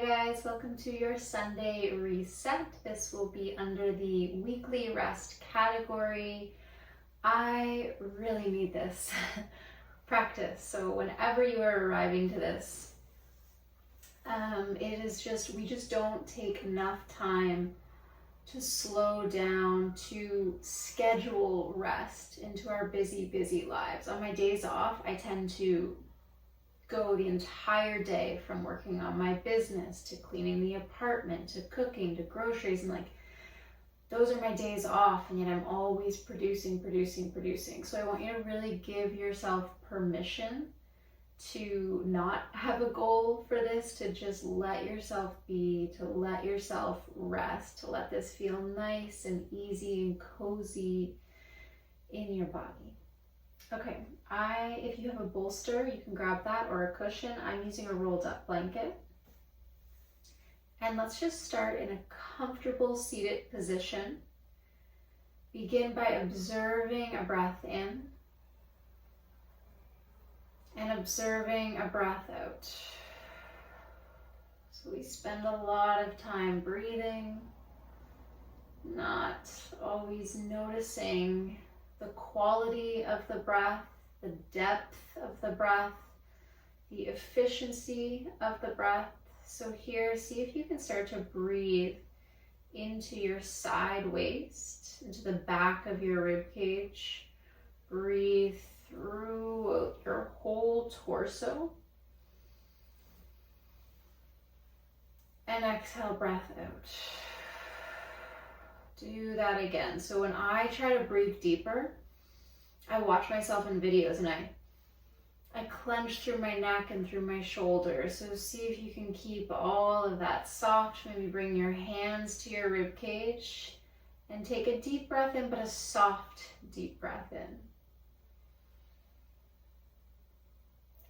Hi guys, welcome to your Sunday reset. This will be under the weekly rest category. I really need this practice. So whenever you are arriving to this, we just don't take enough time to slow down, to schedule rest into our busy lives. On my days off, I tend to go the entire day from working on my business to cleaning the apartment to cooking to groceries, and those are my days off, and yet I'm always producing. So I want you to really give yourself permission to not have a goal for this, to just let yourself be, to let yourself rest, to let this feel nice and easy and cozy in your body. Okay, if you have a bolster, you can grab that, or a cushion. I'm using a rolled up blanket. And let's just start in a comfortable seated position. Begin by observing a breath in and observing a breath out. So we spend a lot of time breathing, not always noticing the quality of the breath, the depth of the breath, the efficiency of the breath. So here, see if you can start to breathe into your side waist, into the back of your rib cage. Breathe through your whole torso. And exhale, breath out. Do that again. So when I try to breathe deeper, I watch myself in videos and I clench through my neck and through my shoulders. So see if you can keep all of that soft. Maybe bring your hands to your rib cage and take a deep breath in, but a soft, deep breath in.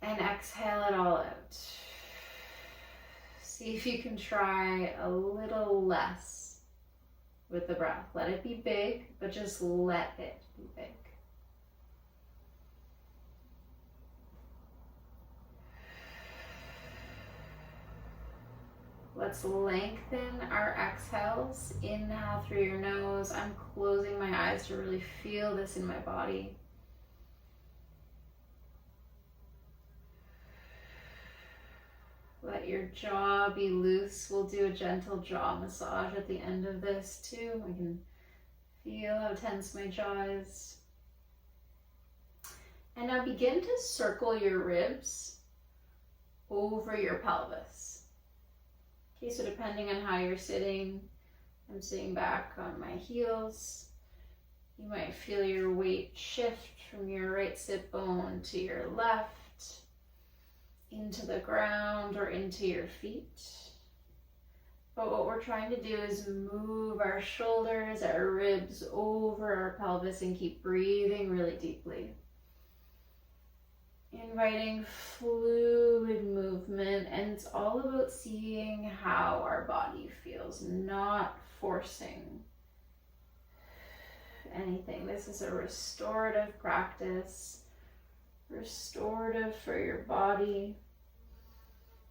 And exhale it all out. See if you can try a little less with the breath. Let it be big, but just let it be big. Let's lengthen our exhales. Inhale through your nose. I'm closing my eyes to really feel this in my body. Let your jaw be loose. We'll do a gentle jaw massage at the end of this too. I can feel how tense my jaw is. And now begin to circle your ribs over your pelvis. Okay, so depending on how you're sitting, I'm sitting back on my heels. You might feel your weight shift from your right sit bone to your left, into the ground or into your feet. But what we're trying to do is move our shoulders, our ribs over our pelvis, and keep breathing really deeply. Inviting fluid movement, and it's all about seeing how our body feels, not forcing anything. This is a restorative practice. Restorative for your body,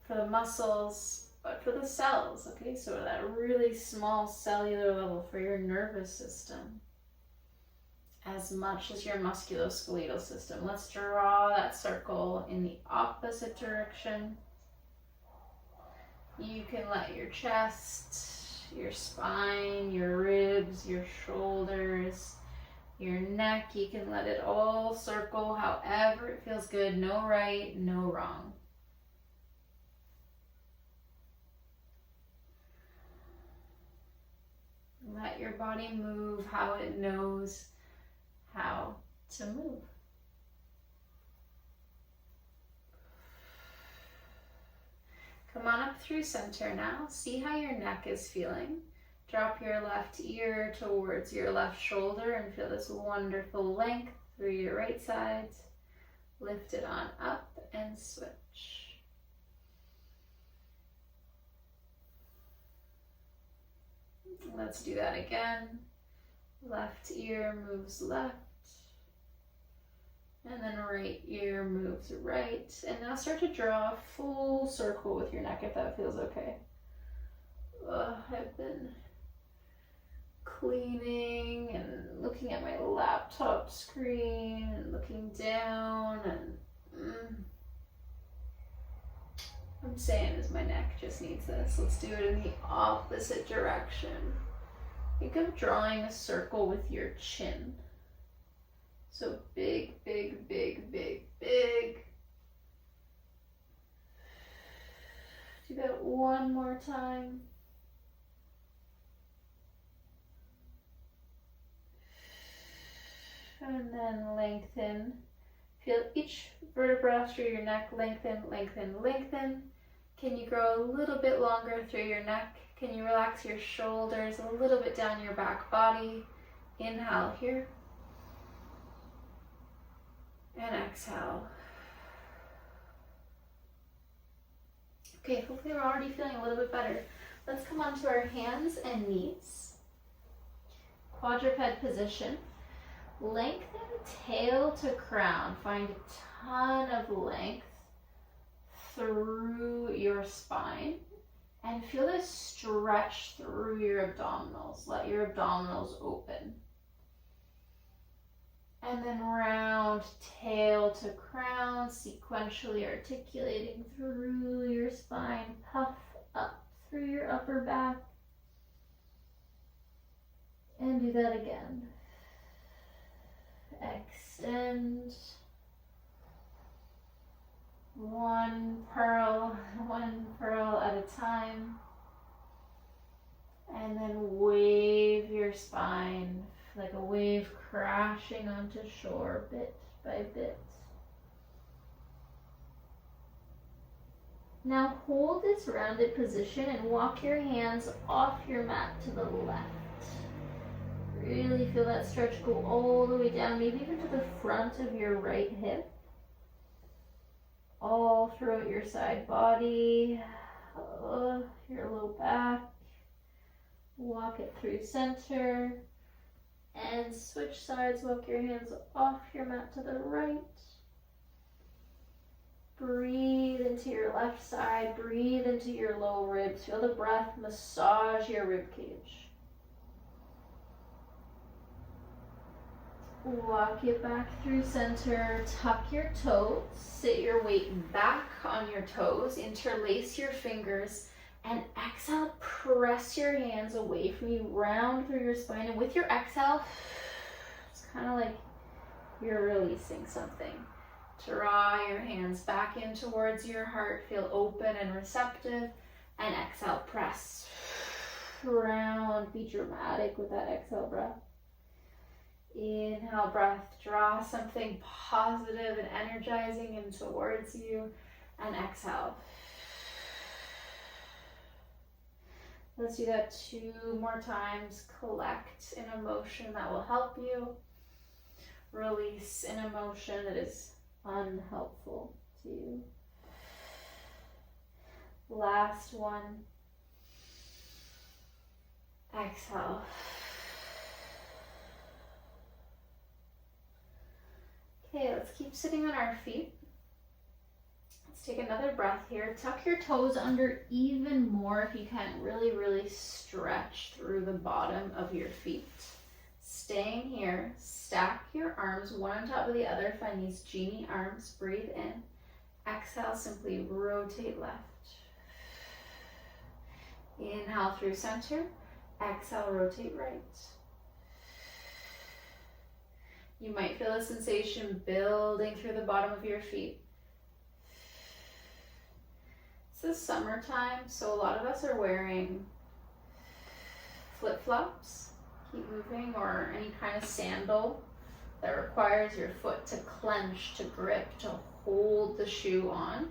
for the muscles, but for the cells, okay? So at that really small cellular level, for your nervous system, as much as your musculoskeletal system. Let's draw that circle in the opposite direction. You can let your chest, your spine, your ribs, your shoulders, your neck, you can let it all circle however it feels good. No right, no wrong. Let your body move how it knows how to move. Come on up through center now. See how your neck is feeling. Drop your left ear towards your left shoulder and feel this wonderful length through your right side. Lift it on up and switch. Let's do that again. Left ear moves left. And then right ear moves right. And now start to draw a full circle with your neck if that feels okay. I've been cleaning and looking at my laptop screen and looking down, and I'm saying is my neck just needs this. Let's do it in the opposite direction. Think of drawing a circle with your chin. So big, big, big, big, big. Do that one more time. And then lengthen. Feel each vertebra through your neck lengthen, lengthen, lengthen. Can you grow a little bit longer through your neck? Can you relax your shoulders a little bit down your back body? Inhale here. And exhale. Okay, hopefully we're already feeling a little bit better. Let's come onto our hands and knees. Quadruped position. Lengthen tail to crown. Find a ton of length through your spine. And feel this stretch through your abdominals. Let your abdominals open. And then round tail to crown, sequentially articulating through your spine. Puff up through your upper back. And do that again. Extend. One pearl at a time. And then wave your spine like a wave crashing onto shore bit by bit. Now hold this rounded position and walk your hands off your mat to the left. Really feel that stretch go all the way down, maybe even to the front of your right hip. All throughout your side body, your low back. Walk it through center. And switch sides, walk your hands off your mat to the right. Breathe into your left side, breathe into your low ribs. Feel the breath massage your rib cage. Walk it back through center, tuck your toes, sit your weight back on your toes, interlace your fingers, and exhale, press your hands away from you, round through your spine, and with your exhale, it's kind of like you're releasing something. Draw your hands back in towards your heart, feel open and receptive, and exhale, press. Round, be dramatic with that exhale breath. Inhale, breath, draw something positive and energizing in towards you, and exhale. Let's do that 2 more times. Collect an emotion that will help you. Release an emotion that is unhelpful to you. Last one. Exhale. Okay, let's keep sitting on our feet. Let's take another breath here. Tuck your toes under even more if you can. Really, really stretch through the bottom of your feet. Staying here, stack your arms one on top of the other. Find these genie arms. Breathe in. Exhale, simply rotate left. Inhale through center. Exhale, rotate right. You might feel a sensation building through the bottom of your feet. It's the summertime, so a lot of us are wearing flip-flops. Keep moving, or any kind of sandal that requires your foot to clench, to grip, to hold the shoe on.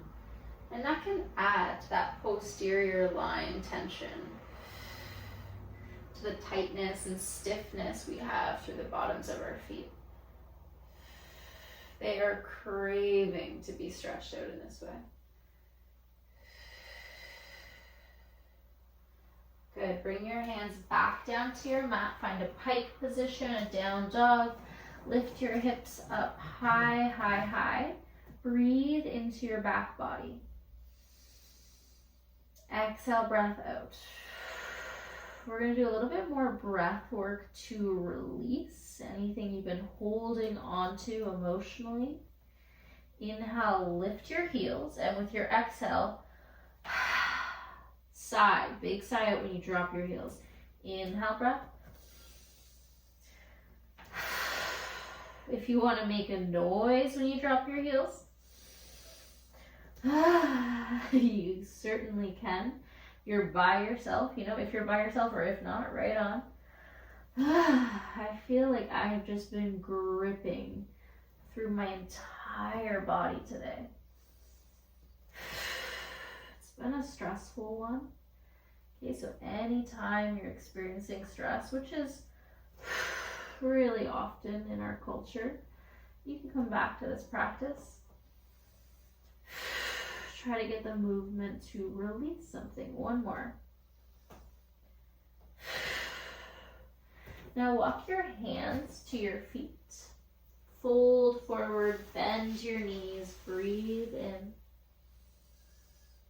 And that can add to that posterior line tension, to the tightness and stiffness we have through the bottoms of our feet. They are craving to be stretched out in this way. Good. Bring your hands back down to your mat. Find a pike position, a down dog. Lift your hips up high, high, high. Breathe into your back body. Exhale, breath out. we're going to do a little bit more breath work to release anything you've been holding on to emotionally. Inhale, lift your heels, and with your exhale, sigh, big sigh out when you drop your heels. Inhale, breath. If you want to make a noise when you drop your heels, you certainly can. You're by yourself, you know, if you're by yourself, or if not, right on. I feel like I have just been gripping through my entire body today. It's been a stressful one. Okay, so anytime you're experiencing stress, which is really often in our culture, you can come back to this practice. Try to get the movement to release something. One more. Now walk your hands to your feet. Fold forward, bend your knees, breathe in.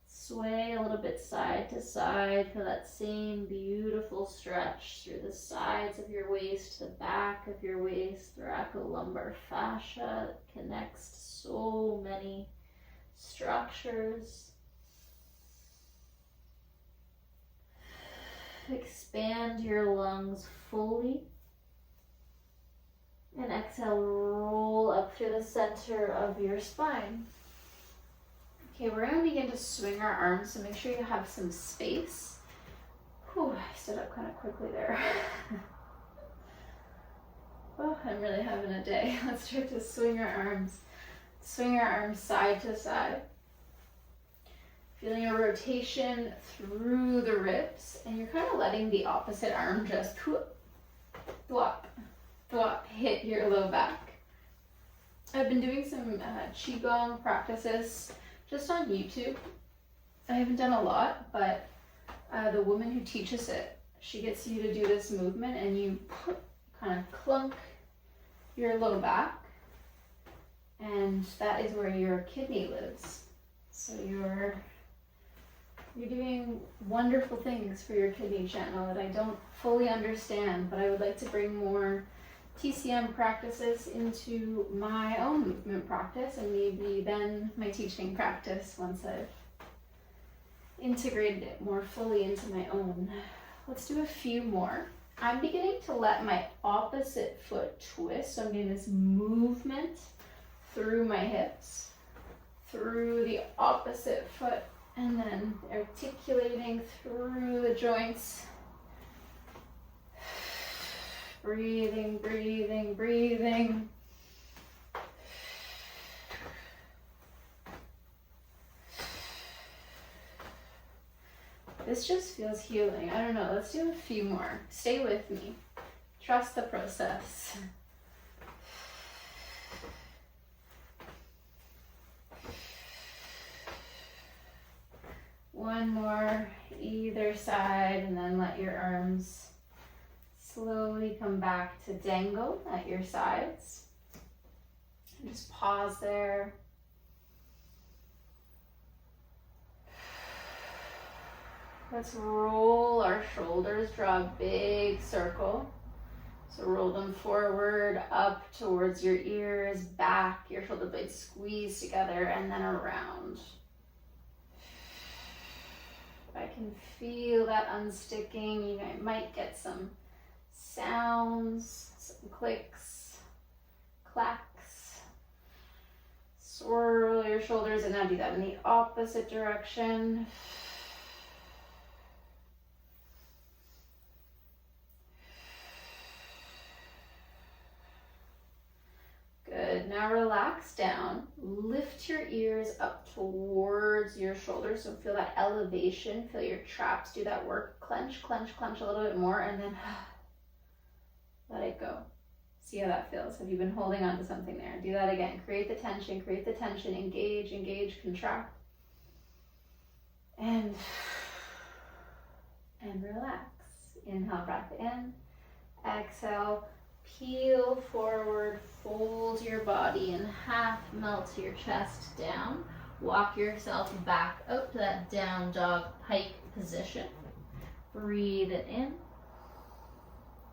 Sway a little bit side to side. Feel that same beautiful stretch through the sides of your waist, the back of your waist, thoracolumbar fascia that connects so many structures. Expand your lungs fully. And exhale, roll up through the center of your spine. Okay, we're going to begin to swing our arms, so make sure you have some space. Whew, I stood up kind of quickly there. Oh, I'm really having a day. Let's try to swing our arms. Swing our arms side to side. Feeling a rotation through the ribs, and you're kind of letting the opposite arm just thwop, hit your low back. I've been doing some Qigong practices just on YouTube. I haven't done a lot, but the woman who teaches it, she gets you to do this movement, and you kind of clunk your low back, and that is where your kidney lives. So you're doing wonderful things for your kidney channel that I don't fully understand, but I would like to bring more TCM practices into my own movement practice, and maybe then my teaching practice once I've integrated it more fully into my own. Let's do a few more. I'm beginning to let my opposite foot twist, so I'm getting this movement through my hips, through the opposite foot, and then articulating through the joints. Breathing, breathing, breathing. This just feels healing. I don't know, let's do a few more. Stay with me. Trust the process. One more, either side, and then let your arms slowly come back to dangle at your sides. And just pause there. Let's roll our shoulders, draw a big circle. So roll them forward, up towards your ears, back, your shoulder blades squeeze together, and then around. I can feel that unsticking. You might get some sounds, some clicks, clacks. Swirl your shoulders, and now do that in the opposite direction. Good. Now relax down. Lift your ears up towards your shoulders. So feel that elevation. Feel your traps do that work. Clench, clench, clench a little bit more, and then let it go. See how that feels. Have you been holding on to something there? Do that again. Create the tension, engage, engage, contract. And relax. Inhale, breath in. Exhale. Peel forward, fold your body in half, melt your chest down. Walk yourself back out to that down dog pike position. Breathe it in.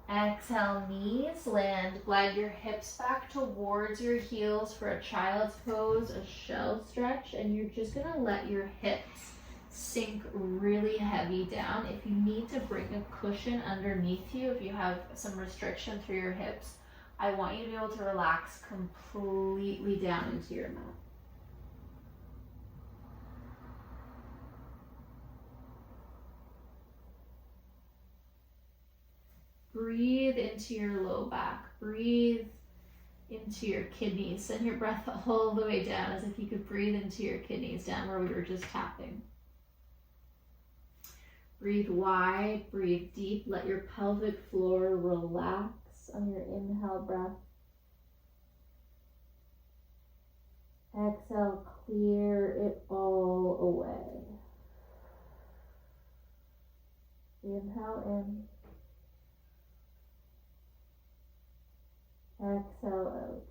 Exhale, knees land. Glide your hips back towards your heels for a child's pose, a shell stretch, and you're just gonna let your hips sink really heavy down. If you need to bring a cushion underneath you, if you have some restriction through your hips, I want you to be able to relax completely down into your mat. Breathe into your low back. Breathe into your kidneys. Send your breath all the way down as if you could breathe into your kidneys, down where we were just tapping. Breathe wide, breathe deep. Let your pelvic floor relax on your inhale breath. Exhale, clear it all away. Inhale in. Exhale out.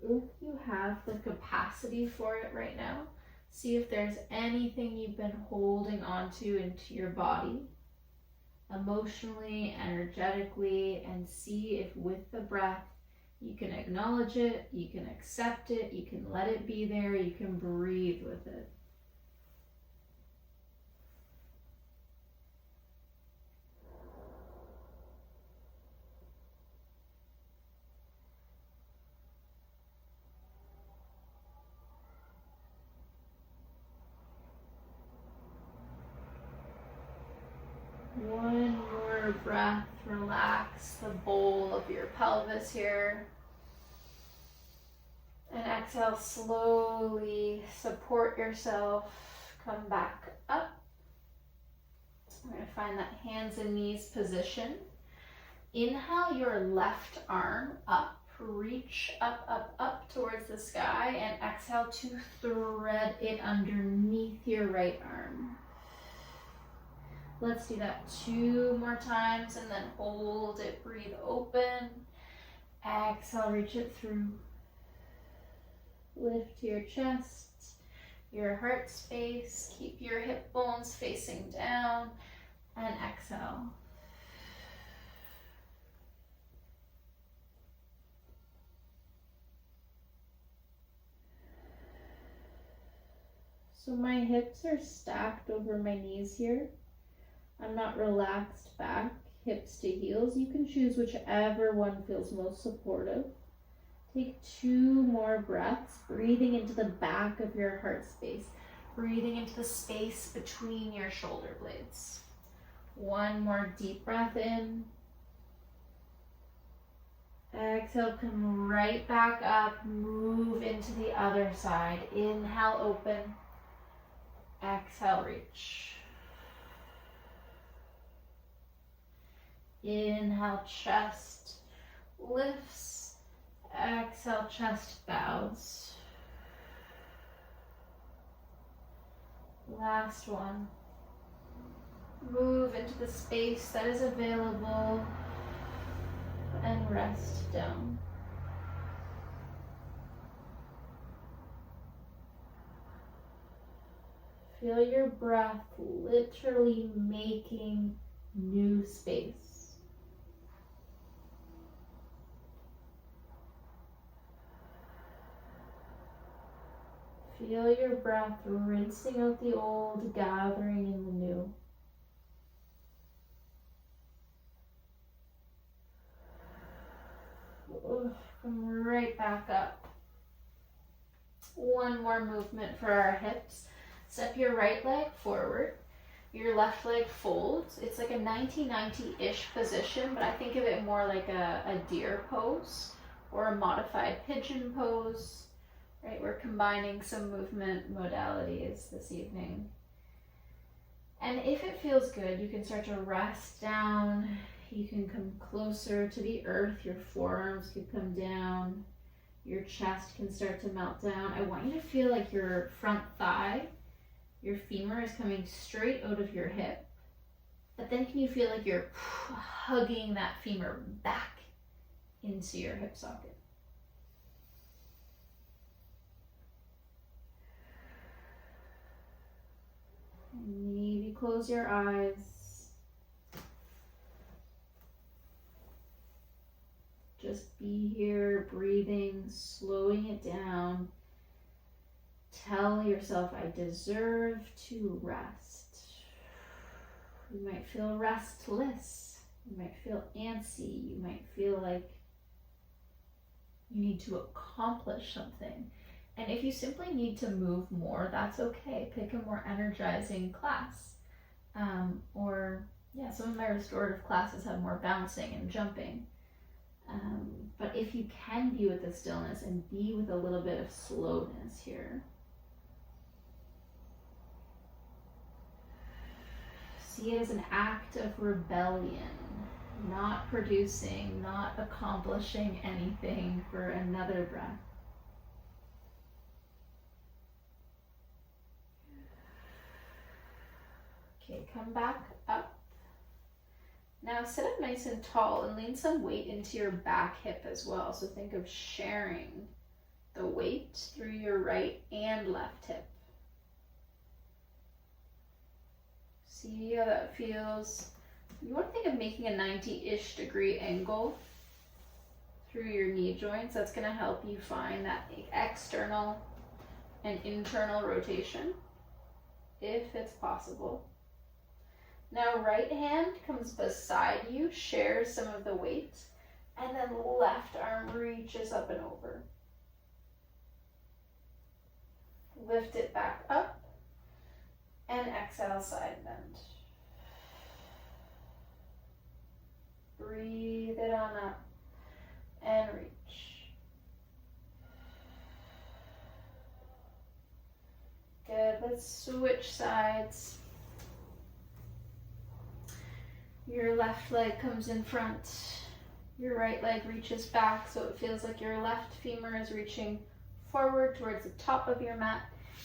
If you have the capacity for it right now, see if there's anything you've been holding onto into your body, emotionally, energetically, and see if with the breath you can acknowledge it, you can accept it, you can let it be there, you can breathe with it. One more breath, relax the bowl of your pelvis here. And exhale, slowly support yourself, come back up. We're going to find that hands and knees position. Inhale your left arm up, reach up, up, up towards the sky, and exhale to thread it underneath your right arm. Let's do that 2 more times and then hold it, breathe open. Exhale, reach it through. Lift your chest, your heart space, keep your hip bones facing down, and exhale. So my hips are stacked over my knees here. I'm not relaxed back, hips to heels. You can choose whichever one feels most supportive. Take 2 more breaths, breathing into the back of your heart space, breathing into the space between your shoulder blades. 1 more deep breath in. Exhale, come right back up, move into the other side. Inhale, open. Exhale, reach. Inhale, chest lifts. Exhale, chest bows. Last one. Move into the space that is available and rest down. Feel your breath literally making new space. Feel your breath rinsing out the old, gathering in the new. Come right back up. 1 more movement for our hips. Step your right leg forward. Your left leg folds. It's like a 90-90-ish position, but I think of it more like a deer pose or a modified pigeon pose. Right, we're combining some movement modalities this evening. And if it feels good, you can start to rest down. You can come closer to the earth. Your forearms can come down. Your chest can start to melt down. I want you to feel like your front thigh, your femur is coming straight out of your hip. But then can you feel like you're hugging that femur back into your hip socket? Maybe close your eyes. just be here, breathing, slowing it down. Tell yourself, I deserve to rest. You might feel restless. You might feel antsy. You might feel like you need to accomplish something. And if you simply need to move more, that's okay. Pick a more energizing class. Some of my restorative classes have more bouncing and jumping. But if you can be with the stillness and be with a little bit of slowness here. See it as an act of rebellion, not producing, not accomplishing anything for another breath. Okay, come back up. Now sit up nice and tall and lean some weight into your back hip as well. So think of sharing the weight through your right and left hip. See how that feels. You want to think of making a 90-ish degree angle through your knee joints. That's going to help you find that external and internal rotation, if it's possible. Now right hand comes beside you, shares some of the weight, and then left arm reaches up and over. Lift it back up, and exhale, side bend. Breathe it on up, and reach. Good, let's switch sides. Your left leg comes in front, your right leg reaches back, so it feels like your left femur is reaching forward towards the top of your mat,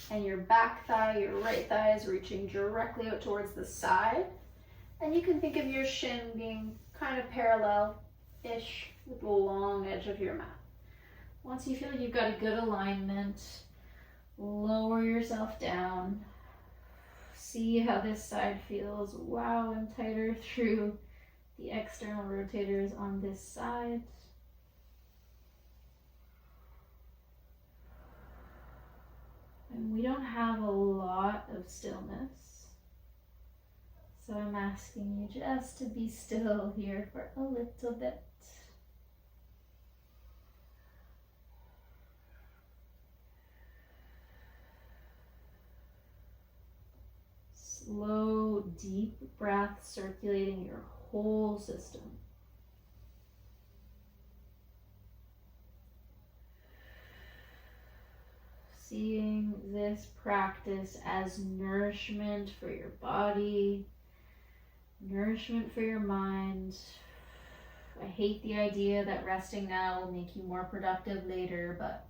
and your back thigh, your right thigh is reaching directly out towards the side. And you can think of your shin being kind of parallel-ish with the long edge of your mat. Once you feel you've got a good alignment, lower yourself down. See how this side feels. Wow, and tighter through the external rotators on this side. And we don't have a lot of stillness, so I'm asking you just to be still here for a little bit. Slow, deep breath circulating your whole system. Seeing this practice as nourishment for your body, nourishment for your mind. I hate the idea that resting now will make you more productive later, but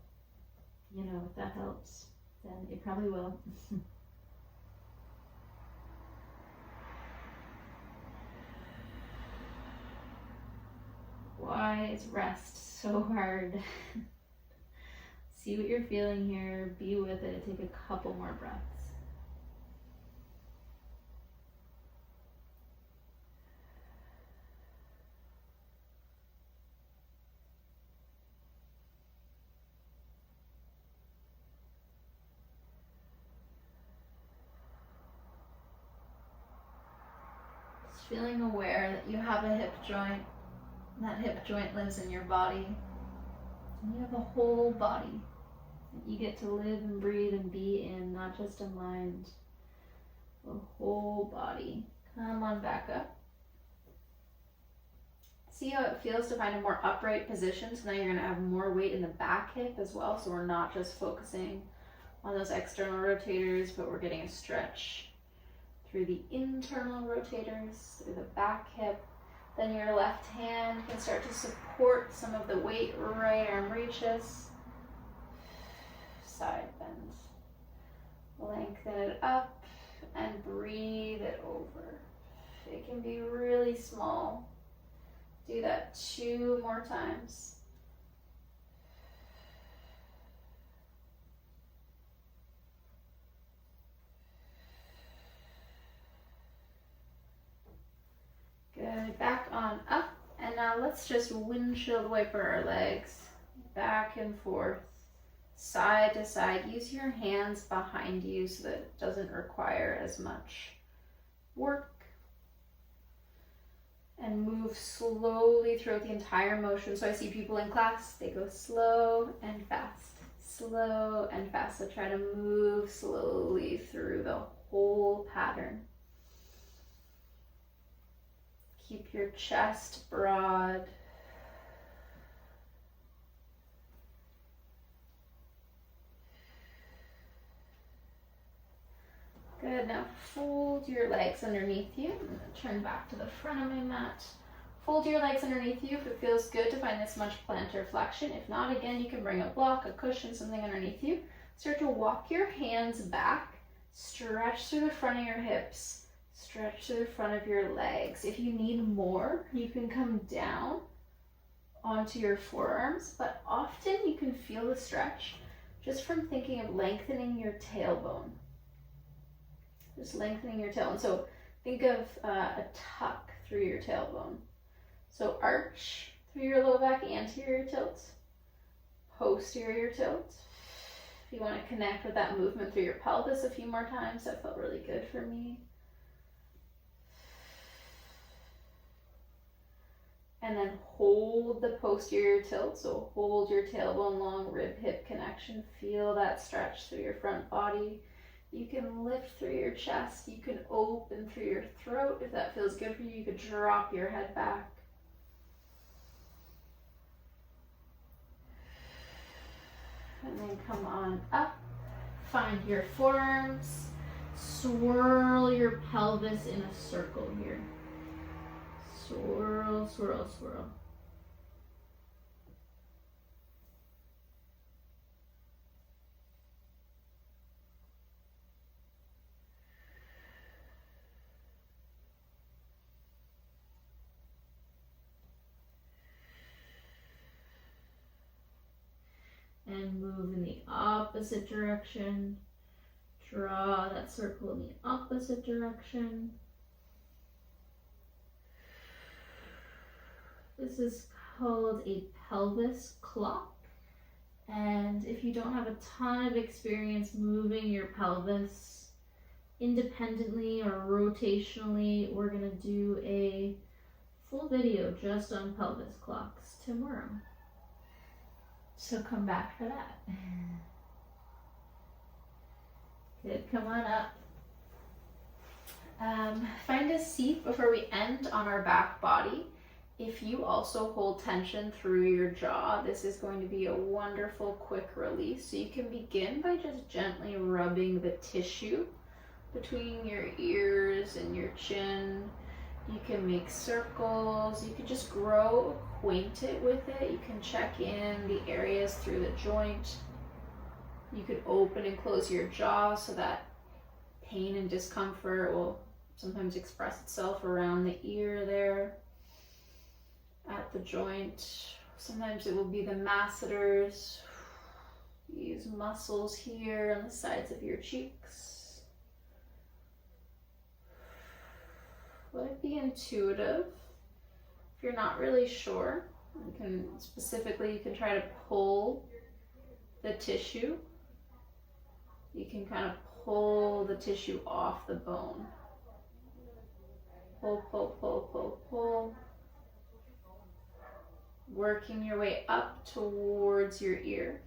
you know, if that helps, then it probably will. Why is rest so hard? See what you're feeling here, be with it, take a couple more breaths. Just feeling aware that you have a hip joint. That hip joint lives in your body. And you have a whole body that you get to live and breathe and be in, not just a mind. A whole body. Come on back up. See how it feels to find a more upright position. So now you're going to have more weight in the back hip as well. So we're not just focusing on those external rotators, but we're getting a stretch through the internal rotators, through the back hip. Then your left hand can start to support some of the weight. Right arm reaches. Side bends. Lengthen it up and breathe it over. It can be really small. Do that 2 more times. Good, back on up, and now Now let's just windshield wiper our legs back and forth, side to side. Use your hands behind you so that it doesn't require as much work. And move slowly throughout the entire motion. So I see people in class, they go slow and fast, slow and fast. So try to move slowly through the whole pattern. Keep your chest broad. Good, now fold your legs underneath you. I'm going to turn back to the front of my mat. Fold your legs underneath you if it feels good to find this much plantar flexion. If not, again, you can bring a block, a cushion, something underneath you. Start to walk your hands back. Stretch through the front of your hips. Stretch to the front of your legs. If you need more, you can come down onto your forearms, but often you can feel the stretch just from thinking of lengthening your tailbone. Just lengthening your tailbone. So think of a tuck through your tailbone. So arch through your low back, anterior tilt, posterior tilt. If you want to connect with that movement through your pelvis a few more times, that felt really good for me. And then hold the posterior tilt, so hold your tailbone long, rib hip connection. Feel that stretch through your front body. You can lift through your chest. You can open through your throat. If that feels good for you, you could drop your head back. And then come on up. Find your forearms. Swirl your pelvis in a circle here. Swirl, swirl, swirl. And move in the opposite direction. Draw that circle in the opposite direction. This is called a pelvis clock. And if you don't have a ton of experience moving your pelvis independently or rotationally, we're going to do a full video just on pelvis clocks tomorrow. So come back for that. Good, come on up. Find a seat before we end on our back body. If you also hold tension through your jaw, this is going to be a wonderful quick release. So you can begin by just gently rubbing the tissue between your ears and your chin. You can make circles. You can just grow acquainted with it. You can check in the areas through the joint. You could open and close your jaw so that pain and discomfort will sometimes express itself around the ear there. At the joint. Sometimes it will be the masseters. Use muscles here on the sides of your cheeks. Let it be intuitive. If you're not really sure, you can try to pull the tissue. You can kind of pull the tissue off the bone. Pull, pull, pull, pull, pull. Working your way up towards your ear.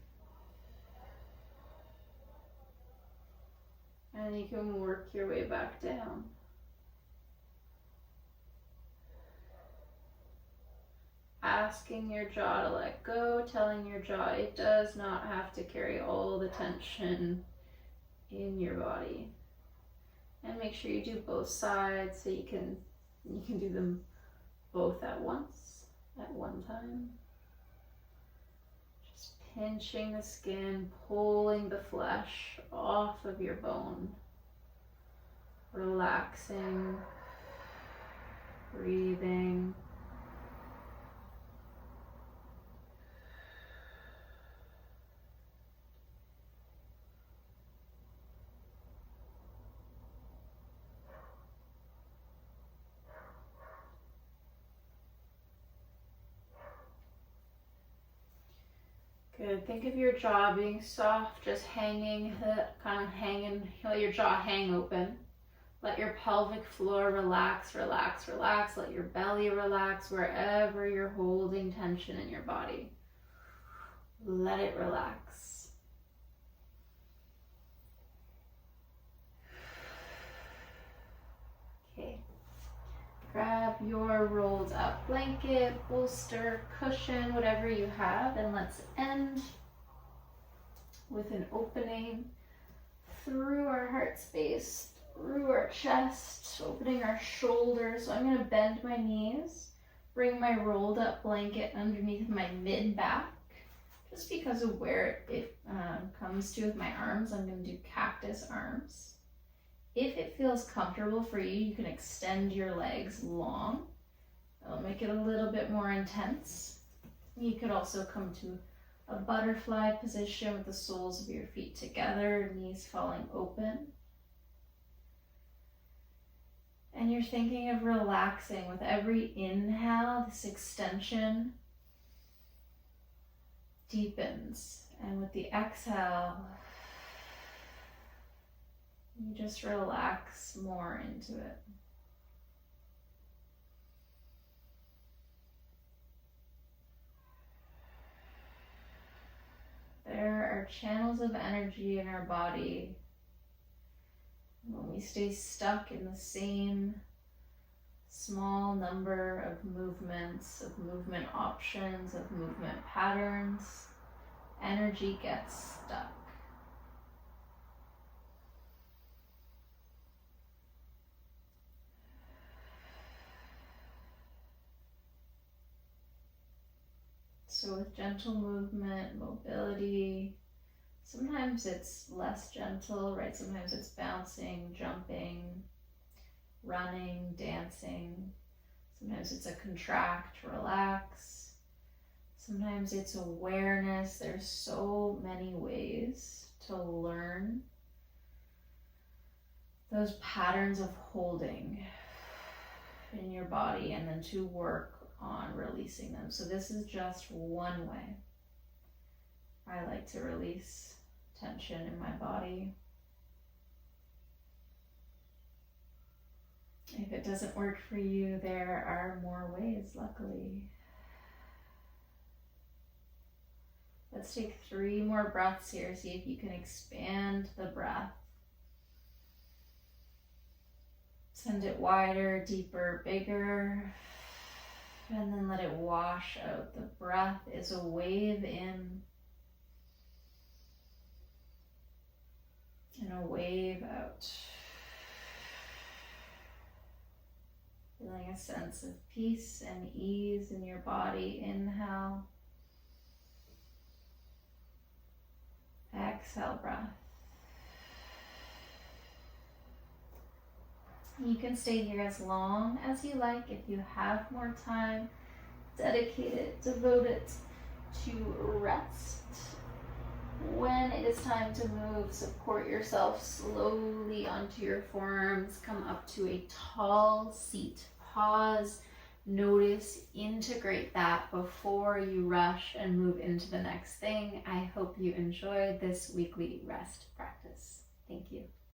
And you can work your way back down. Asking your jaw to let go, telling your jaw it does not have to carry all the tension in your body. And make sure you do both sides so you can do them both at once. At one time. Just pinching the skin, pulling the flesh off of your bone. Relaxing, breathing. Good. Think of your jaw being soft, just hanging, kind of hanging, let your jaw hang open. Let your pelvic floor relax, relax, relax. Let your belly relax wherever you're holding tension in your body. Let it relax. Okay. Grab your rolled up blanket, bolster, cushion, whatever you have, and let's end with an opening through our heart space, through our chest, opening our shoulders. So I'm going to bend my knees, bring my rolled up blanket underneath my mid back. Just because of where it comes to with my arms, I'm going to do cactus arms. If it feels comfortable for you, you can extend your legs long. That'll make it a little bit more intense. You could also come to a butterfly position with the soles of your feet together, knees falling open. And you're thinking of relaxing with every inhale. This extension deepens, and with the exhale, you just relax more into it. There are channels of energy in our body. When we stay stuck in the same small number of movements, of movement options, of movement patterns, energy gets stuck. So with gentle movement, mobility, sometimes it's less gentle, right? Sometimes it's bouncing, jumping, running, dancing. Sometimes it's a contract, relax. Sometimes it's awareness. There's so many ways to learn those patterns of holding in your body and then to work on releasing them. So this is just one way I like to release tension in my body. If it doesn't work for you, there are more ways, luckily. Let's take 3 more breaths here. See if you can expand the breath. Send it wider, deeper, bigger. And then let it wash out. The breath is a wave in and a wave out. Feeling a sense of peace and ease in your body. Inhale. Exhale, breath. You can stay here as long as you like. If you have more time, dedicate it, devote it to rest. When it is time to move, support yourself slowly onto your forearms. Come up to a tall seat. Pause, notice, integrate that before you rush and move into the next thing. I hope you enjoyed this weekly rest practice. Thank you.